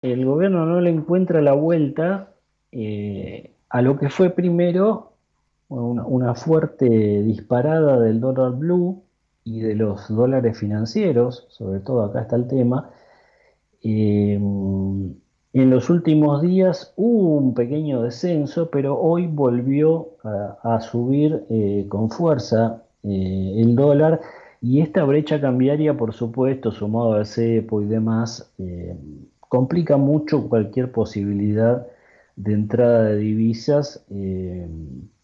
el gobierno no le encuentra la vuelta a lo que fue primero una fuerte disparada del dólar blue y de los dólares financieros, sobre todo acá está el tema. En los últimos días hubo un pequeño descenso, pero hoy volvió a subir con fuerza el dólar y esta brecha cambiaria, por supuesto, sumado al cepo y demás, complica mucho cualquier posibilidad de entrada de divisas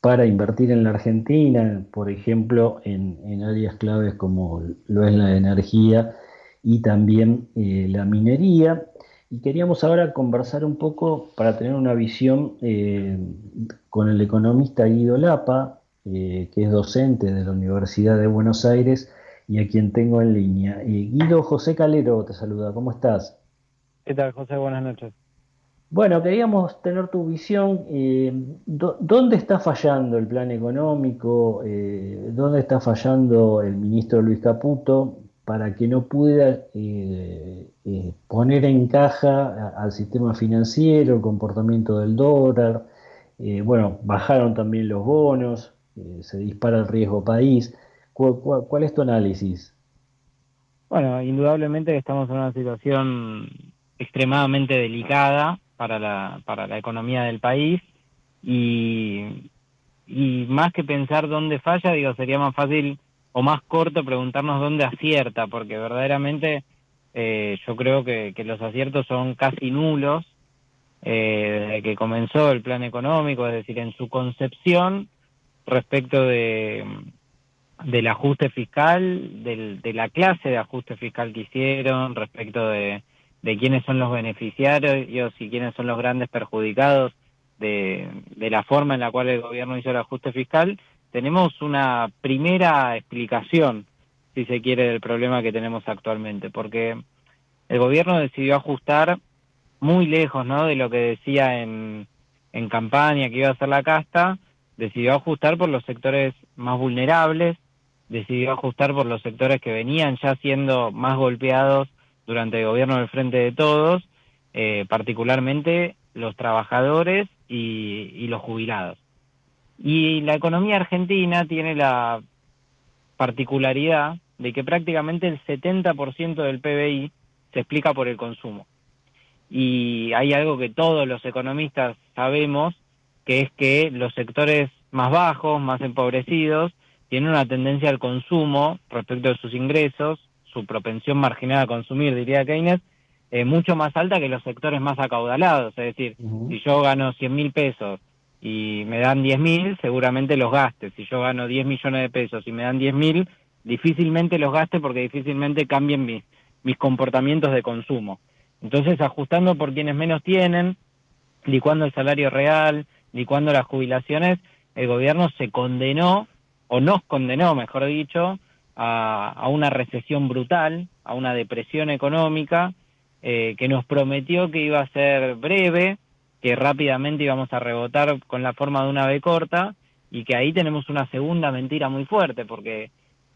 para invertir en la Argentina, por ejemplo, en áreas claves como lo es la energía y también la minería. Y queríamos ahora conversar un poco para tener una visión con el economista Guido Lapa, que es docente de la Universidad de Buenos Aires y a quien tengo en línea. Guido, José Calero te saluda, ¿cómo estás? ¿Qué tal, José? Buenas noches. Bueno, queríamos tener tu visión. ¿Dónde está fallando el plan económico? ¿Dónde está fallando el ministro Luis Caputo para que no pueda poner en caja al sistema financiero, el comportamiento del dólar? Bueno, bajaron también los bonos, se dispara el riesgo país. ¿Cuál es tu análisis? Bueno, indudablemente que estamos en una situación extremadamente delicada para la economía del país y, y más que pensar dónde falla, digo, sería más fácil o más corto preguntarnos dónde acierta, porque verdaderamente yo creo que los aciertos son casi nulos desde que comenzó el plan económico, es decir, en su concepción respecto del ajuste fiscal, de la clase de ajuste fiscal que hicieron, respecto de quiénes son los beneficiarios y quiénes son los grandes perjudicados de la forma en la cual el gobierno hizo el ajuste fiscal, tenemos una primera explicación, si se quiere, del problema que tenemos actualmente, porque el gobierno decidió ajustar muy lejos, ¿no?, de lo que decía en campaña que iba a ser la casta, decidió ajustar por los sectores más vulnerables, decidió ajustar por los sectores que venían ya siendo más golpeados durante el gobierno del Frente de Todos, particularmente los trabajadores y los jubilados. Y la economía argentina tiene la particularidad de que prácticamente el 70% del PBI se explica por el consumo. Y hay algo que todos los economistas sabemos, que es que los sectores más bajos, más empobrecidos, tienen una tendencia al consumo respecto de sus ingresos, su propensión marginal a consumir, diría Keynes, mucho más alta que los sectores más acaudalados. Es decir, Ujú. si yo gano 100.000 pesos y me dan 10.000, seguramente los gaste. Si yo gano 10 millones de pesos y me dan 10.000, difícilmente los gaste porque difícilmente cambien mis comportamientos de consumo. Entonces, ajustando por quienes menos tienen, licuando el salario real, licuando las jubilaciones, el gobierno se condenó, o nos condenó, mejor dicho, a una recesión brutal, a una depresión económica, que nos prometió que iba a ser breve, que rápidamente íbamos a rebotar con la forma de una B corta, y que ahí tenemos una segunda mentira muy fuerte, porque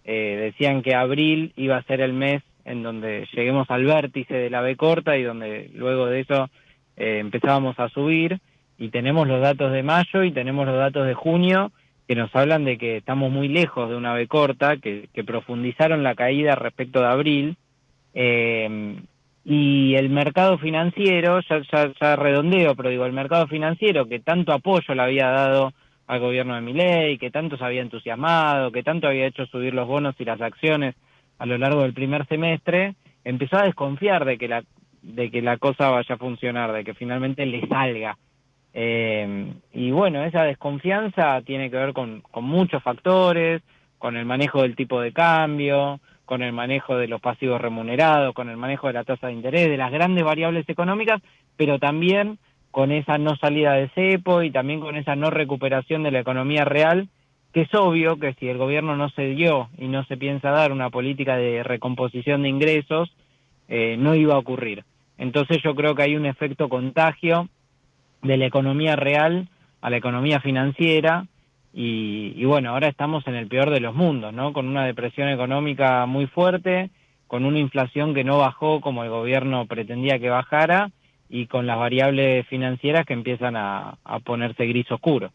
decían que abril iba a ser el mes en donde lleguemos al vértice de la B corta y donde luego de eso empezábamos a subir, y tenemos los datos de mayo y tenemos los datos de junio que nos hablan de que estamos muy lejos de una B corta, que profundizaron la caída respecto de abril, eh, y el mercado financiero, ya redondeo, pero digo, el mercado financiero que tanto apoyo le había dado al gobierno de Milei, que tanto se había entusiasmado, que tanto había hecho subir los bonos y las acciones a lo largo del primer semestre, empezó a desconfiar de que la cosa vaya a funcionar, de que finalmente le salga. Y bueno, esa desconfianza tiene que ver con muchos factores, con el manejo del tipo de cambio, con el manejo de los pasivos remunerados, con el manejo de la tasa de interés, de las grandes variables económicas, pero también con esa no salida de cepo y también con esa no recuperación de la economía real, que es obvio que si el gobierno no se dio y no se piensa dar una política de recomposición de ingresos, no iba a ocurrir. Entonces yo creo que hay un efecto contagio de la economía real a la economía financiera, y bueno, ahora estamos en el peor de los mundos, ¿no? Con una depresión económica muy fuerte, con una inflación que no bajó como el gobierno pretendía que bajara, y con las variables financieras que empiezan a ponerse gris oscuro.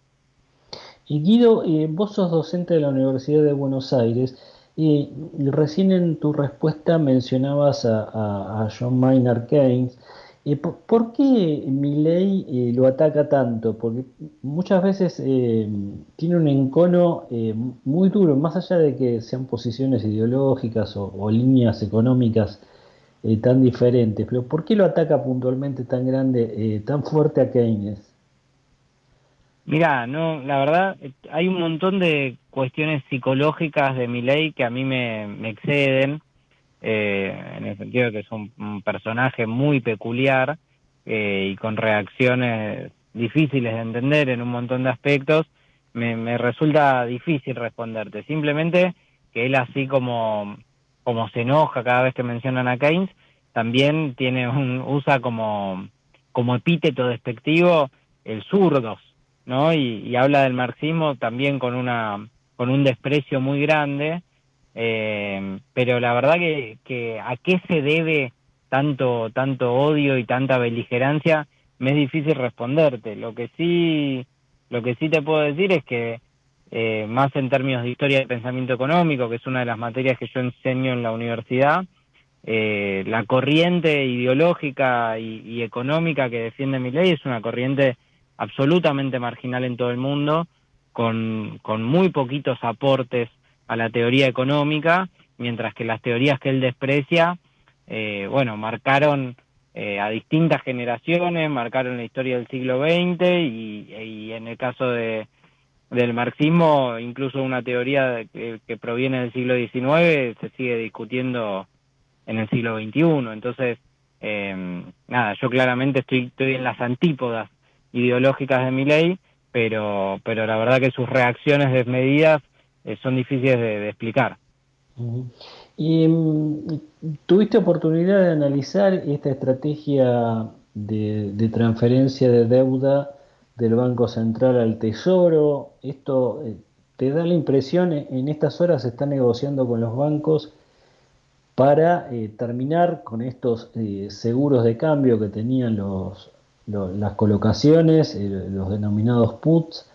Y Guido, vos sos docente de la Universidad de Buenos Aires y recién en tu respuesta mencionabas a John Maynard Keynes. ¿Por qué Milei lo ataca tanto? Porque muchas veces tiene un encono muy duro, más allá de que sean posiciones ideológicas o líneas económicas tan diferentes. Pero ¿por qué lo ataca puntualmente tan grande, tan fuerte a Keynes? Mira, no, la verdad, hay un montón de cuestiones psicológicas de Milei que a mí me exceden, en el sentido de que es un personaje muy peculiar y con reacciones difíciles de entender en un montón de aspectos. Me resulta difícil responderte. Simplemente que él así como se enoja cada vez que mencionan a Keynes, también usa como epíteto despectivo el zurdos, ¿no? Y habla del marxismo también con un desprecio muy grande, pero la verdad que a qué se debe tanto odio y tanta beligerancia me es difícil responderte. Lo que sí te puedo decir es que más en términos de historia del pensamiento económico, que es una de las materias que yo enseño en la universidad, la corriente ideológica y económica que defiende Milei es una corriente absolutamente marginal en todo el mundo, con muy poquitos aportes a la teoría económica, mientras que las teorías que él desprecia, bueno, marcaron a distintas generaciones, marcaron la historia del siglo XX y en el caso del marxismo, incluso una teoría que proviene del siglo XIX se sigue discutiendo en el siglo XXI. Entonces, nada, yo claramente estoy en las antípodas ideológicas de Milei, pero la verdad que sus reacciones desmedidas son difíciles de explicar. Ujú. ¿Y tuviste oportunidad de analizar esta estrategia de transferencia de deuda del Banco Central al Tesoro? Esto te da la impresión, en estas horas se está negociando con los bancos para terminar con estos seguros de cambio que tenían las colocaciones, los denominados puts.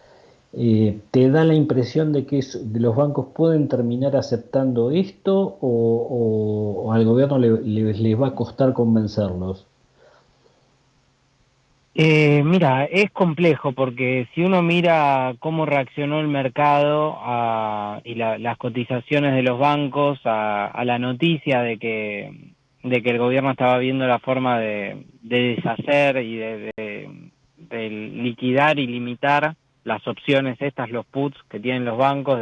¿Te da la impresión de que de los bancos pueden terminar aceptando esto o al gobierno les va a costar convencerlos? Mira, es complejo porque si uno mira cómo reaccionó el mercado y las cotizaciones de los bancos a la noticia de que el gobierno estaba viendo la forma de deshacer y de liquidar y limitar las opciones estas, los puts que tienen los bancos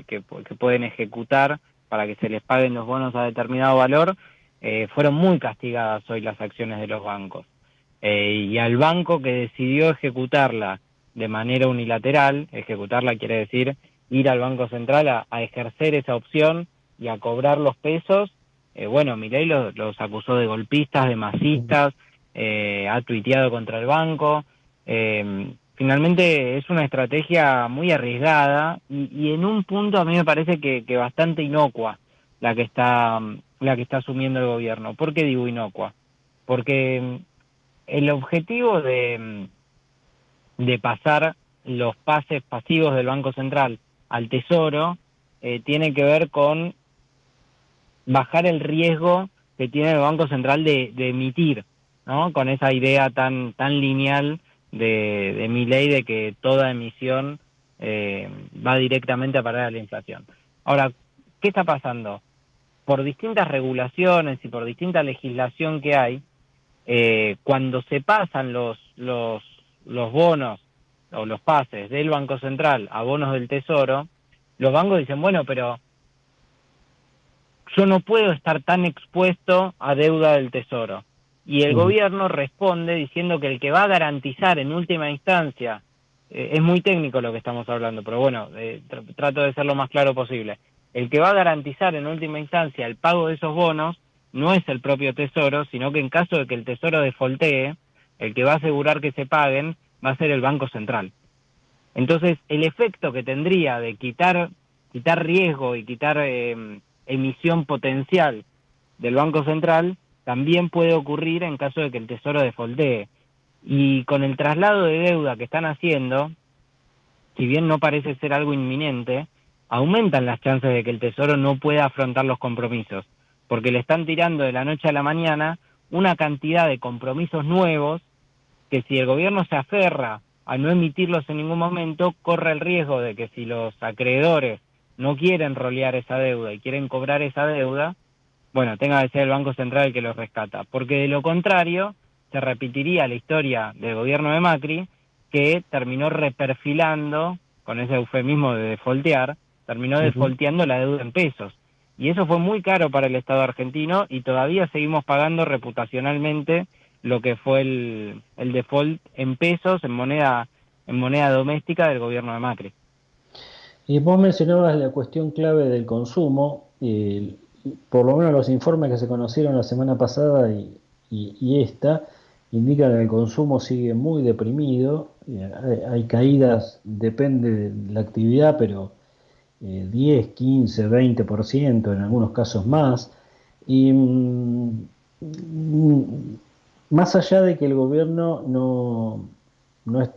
que pueden ejecutar para que se les paguen los bonos a determinado valor, fueron muy castigadas hoy las acciones de los bancos. Y al banco que decidió ejecutarla de manera unilateral, ejecutarla quiere decir ir al Banco Central a ejercer esa opción y a cobrar los pesos, bueno, Milei los acusó de golpistas, de masistas, ha tuiteado contra el banco. Finalmente es una estrategia muy arriesgada y en un punto a mí me parece que bastante inocua la que está asumiendo el gobierno. ¿Por qué digo inocua? Porque el objetivo de pasar los pases pasivos del Banco Central al Tesoro tiene que ver con bajar el riesgo que tiene el Banco Central de emitir, ¿no? Con esa idea tan lineal de Milei de que toda emisión va directamente a parar a la inflación. Ahora, ¿qué está pasando? Por distintas regulaciones y por distinta legislación que hay, cuando se pasan los bonos o los pases del Banco Central a bonos del Tesoro, los bancos dicen, bueno, pero yo no puedo estar tan expuesto a deuda del Tesoro. Y el Ujú. gobierno responde diciendo que el que va a garantizar en última instancia, es muy técnico lo que estamos hablando, pero bueno, trato de ser lo más claro posible. El que va a garantizar en última instancia el pago de esos bonos no es el propio Tesoro, sino que en caso de que el Tesoro defaultee, el que va a asegurar que se paguen va a ser el Banco Central. Entonces, el efecto que tendría de quitar riesgo y quitar emisión potencial del Banco Central también puede ocurrir en caso de que el Tesoro defaultee. Y con el traslado de deuda que están haciendo, si bien no parece ser algo inminente, aumentan las chances de que el Tesoro no pueda afrontar los compromisos, porque le están tirando de la noche a la mañana una cantidad de compromisos nuevos que si el gobierno se aferra a no emitirlos en ningún momento, corre el riesgo de que si los acreedores no quieren rolear esa deuda y quieren cobrar esa deuda, bueno, tenga que ser el Banco Central el que los rescata, porque de lo contrario se repetiría la historia del gobierno de Macri, que terminó reperfilando, con ese eufemismo de defoltear, terminó Ujú. defolteando la deuda en pesos. Y eso fue muy caro para el Estado argentino y todavía seguimos pagando reputacionalmente lo que fue el default en pesos, en moneda doméstica del gobierno de Macri. Y vos mencionabas la cuestión clave del consumo, por lo menos los informes que se conocieron la semana pasada y esta indican que el consumo sigue muy deprimido, hay caídas, depende de la actividad, pero 10, 15, 20%, en algunos casos más. Y más allá de que el gobierno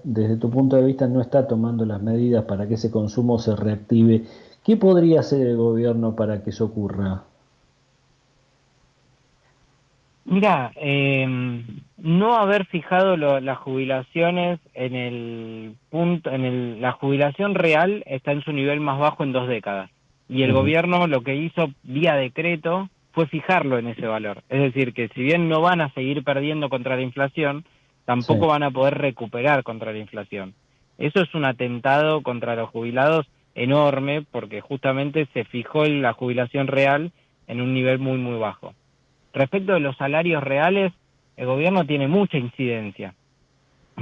desde tu punto de vista, no está tomando las medidas para que ese consumo se reactive, ¿qué podría hacer el gobierno para que eso ocurra? Mira, no haber fijado las jubilaciones en el punto, la jubilación real está en su nivel más bajo en 2 décadas. Y el Ujú. gobierno lo que hizo vía decreto fue fijarlo en ese valor. Es decir, que si bien no van a seguir perdiendo contra la inflación, tampoco Sí. van a poder recuperar contra la inflación. Eso es un atentado contra los jubilados enorme porque justamente se fijó la jubilación real en un nivel muy, muy bajo. Respecto de los salarios reales, el gobierno tiene mucha incidencia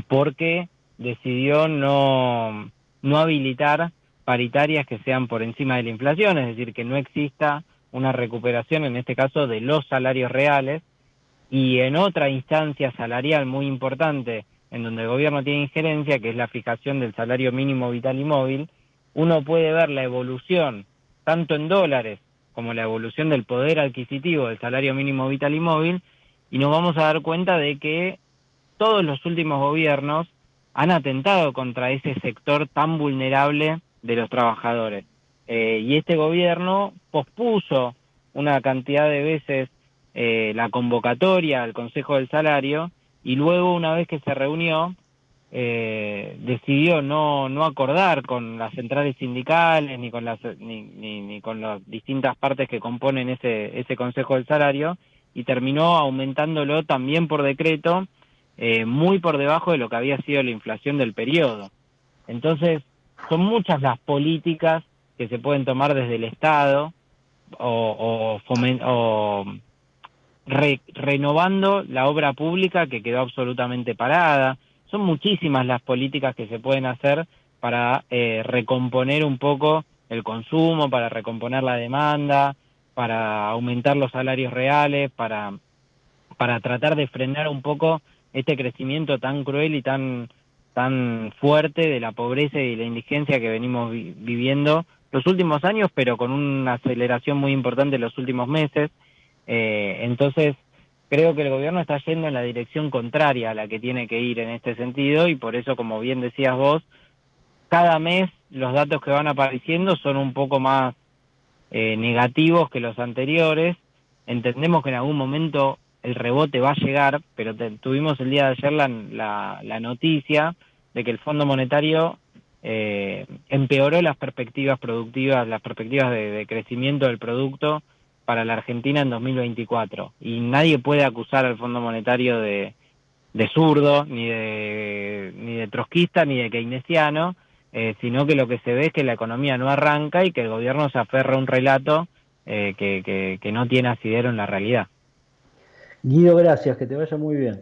porque decidió no habilitar paritarias que sean por encima de la inflación, es decir, que no exista una recuperación, en este caso, de los salarios reales, y en otra instancia salarial muy importante, en donde el gobierno tiene injerencia, que es la fijación del salario mínimo vital y móvil, uno puede ver la evolución, tanto en dólares como la evolución del poder adquisitivo del salario mínimo vital y móvil, y nos vamos a dar cuenta de que todos los últimos gobiernos han atentado contra ese sector tan vulnerable de los trabajadores. Y este gobierno pospuso una cantidad de veces la convocatoria al Consejo del Salario y luego, una vez que se reunió, decidió no acordar con las centrales sindicales ni con las distintas partes que componen ese Consejo del Salario y terminó aumentándolo también por decreto, muy por debajo de lo que había sido la inflación del periodo. Entonces, son muchas las políticas que se pueden tomar desde el Estado o renovando la obra pública que quedó absolutamente parada. Son muchísimas las políticas que se pueden hacer para recomponer un poco el consumo, para recomponer la demanda, para aumentar los salarios reales, para tratar de frenar un poco este crecimiento tan cruel y tan fuerte de la pobreza y la indigencia que venimos viviendo los últimos años, pero con una aceleración muy importante en los últimos meses. Entonces, creo que el gobierno está yendo en la dirección contraria a la que tiene que ir en este sentido y por eso, como bien decías vos, cada mes los datos que van apareciendo son un poco más negativos que los anteriores. Entendemos que en algún momento el rebote va a llegar, pero tuvimos el día de ayer la noticia de que el Fondo Monetario empeoró las perspectivas productivas, las perspectivas de crecimiento del producto para la Argentina en 2024. Y nadie puede acusar al Fondo Monetario de zurdo, ni de trotskista, ni de keynesiano, sino que lo que se ve es que la economía no arranca y que el gobierno se aferra a un relato que no tiene asidero en la realidad. Guido, gracias, que te vaya muy bien.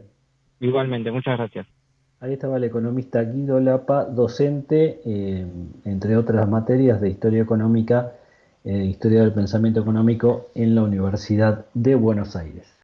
Igualmente, muchas gracias. Ahí estaba el economista Guido Lapa, docente, entre otras materias de historia económica, historia del pensamiento económico en la Universidad de Buenos Aires.